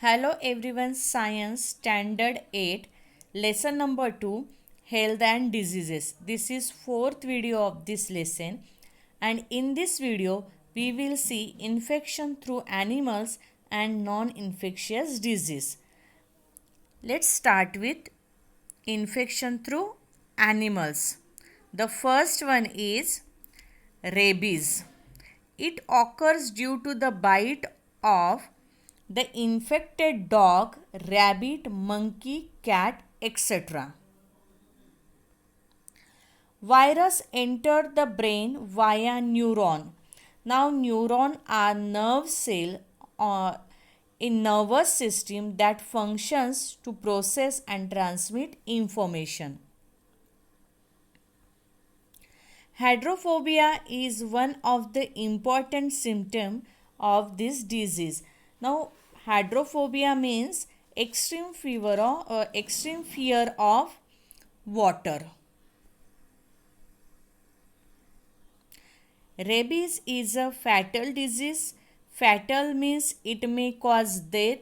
Hello everyone, Science Standard 8, lesson number 2, Health and Diseases. This is fourth video of this lesson, and in this video we will see infection through animals and non-infectious disease. Let's start with infection through animals. The first one is rabies. It occurs due to the bite of the infected dog, rabbit, monkey, cat, etc. Virus enter the brain via neuron. Now neuron are nerve cell in nervous system that functions to process and transmit information. Hydrophobia is one of the important symptoms of this disease. Now, hydrophobia means extreme fever or extreme fear of water. Rabies is a fatal disease. Fatal means it may cause death.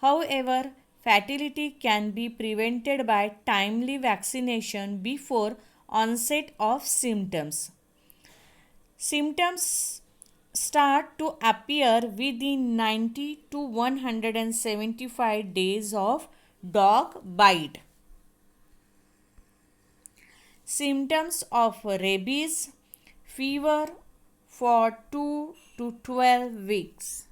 However, fatality can be prevented by timely vaccination before onset of symptoms. Symptoms start to appear within 90 to 175 days of dog bite. Symptoms of rabies: fever for 2 to 12 weeks.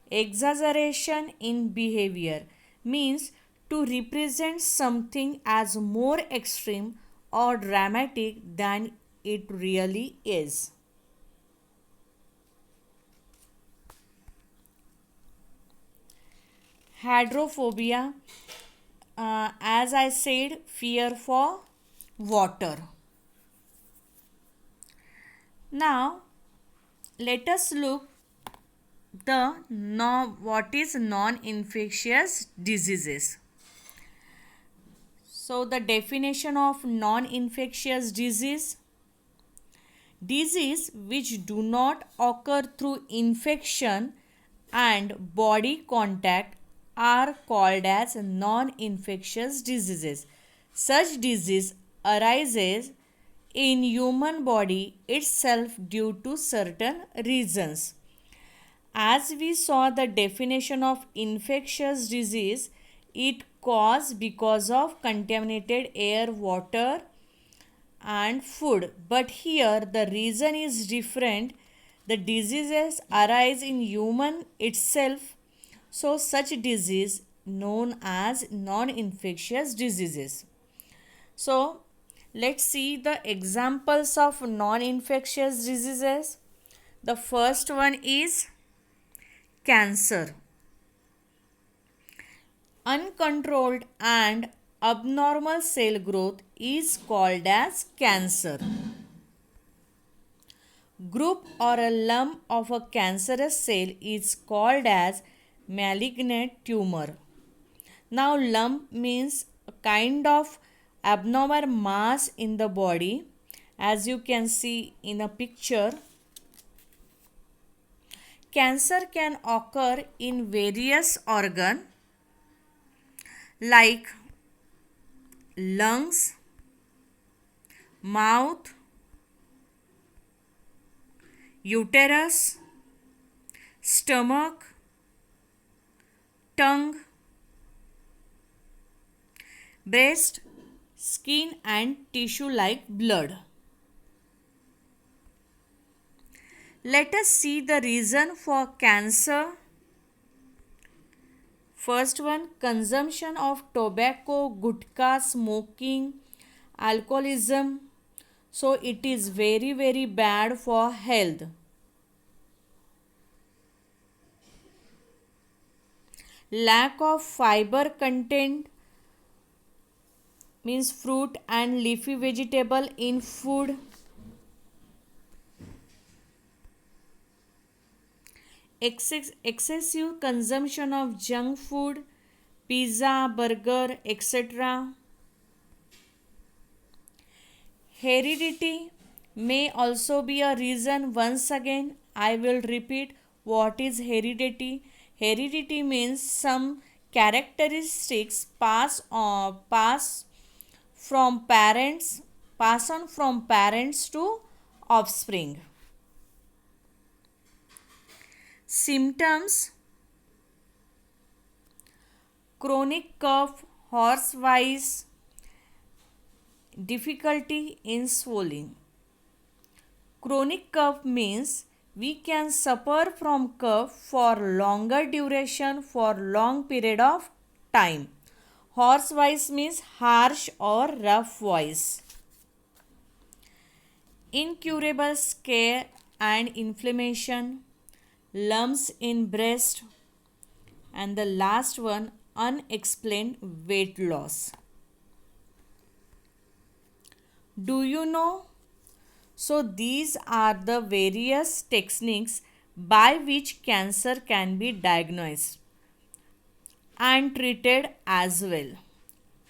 Exaggeration in behavior means to represent something as more extreme or dramatic than it really is. Hydrophobia, as I said, fear for water. Now, let us look what is non-infectious diseases. So the definition of non-infectious disease: disease which do not occur through infection and body contact are called as non-infectious diseases. Such disease arises in human body itself due to certain reasons. As we saw the definition of infectious disease, it caused because of contaminated air, water and food. But here the reason is different. The diseases arise in human itself. So such disease known as non-infectious diseases. So let's see the examples of non-infectious diseases. The first one is cancer. Uncontrolled and abnormal cell growth is called as cancer. Group or a lump of a cancerous cell is called as malignant tumor. Now, lump means a kind of abnormal mass in the body, as you can see in a picture. Cancer can occur in various organs like lungs, mouth, uterus, stomach, tongue, breast, skin and tissue like blood. Let us see the reason for cancer. First one, consumption of tobacco, gutka, smoking, alcoholism. So it is very bad for health. Lack of fiber content means fruit and leafy vegetable in food. Excessive consumption of junk food, pizza, burger, etc. Heredity may also be a reason. Once again, I will repeat, What is heredity? Heredity means some characteristics from parents pass on from parents to offspring. Symptoms: chronic cough, hoarseness, difficulty in swallowing. Chronic cough means we can suffer from cough for longer duration for long period of time. Hoarse voice means harsh or rough voice. Incurable scare and inflammation, lumps in breast, and the last one, unexplained weight loss. Do you know? So these are the various techniques by which cancer can be diagnosed and treated as well.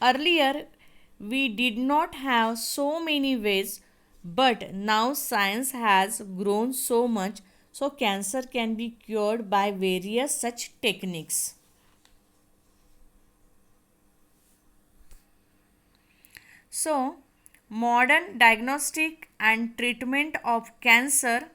Earlier, we did not have so many ways, but now science has grown so much, so cancer can be cured by various such techniques. So, modern diagnostic and treatment of cancer,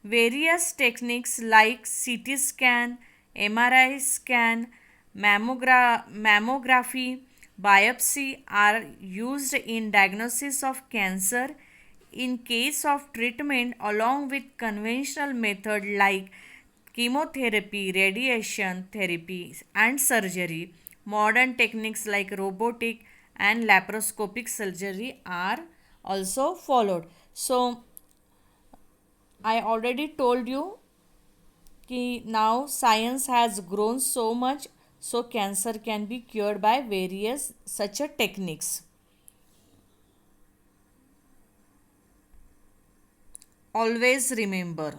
various techniques like CT scan, MRI scan, mammography, biopsy are used in diagnosis of cancer. In case of treatment, along with conventional method like chemotherapy, radiation therapy, and surgery, modern techniques like robotic and laparoscopic surgery are also followed. So, I already told you कि now science has grown so much, so cancer can be cured by various such a techniques. Always remember,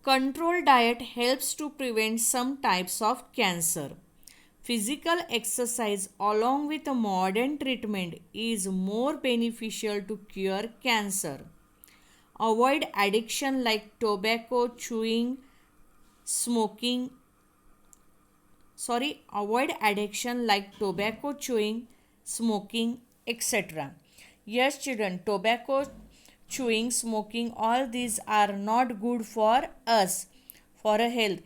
controlled diet helps to prevent some types of cancer. Physical exercise along with a modern treatment is more beneficial to cure cancer. Avoid addiction like tobacco, chewing, smoking. Avoid addiction like tobacco, chewing, smoking, etc. Yes, children, tobacco, chewing, smoking, all these are not good for us, for a health.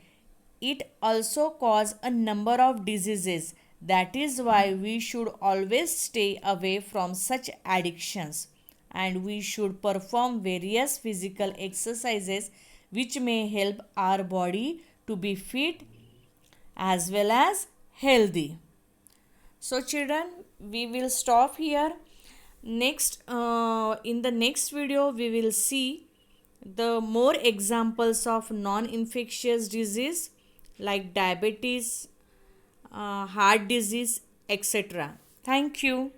It also cause a number of diseases. That is why we should always stay away from such addictions, and we should perform various physical exercises which may help our body to be fit as well as healthy. So children, we will stop here. In the next video we will see the more examples of non-infectious disease like diabetes, heart disease, etc. Thank you.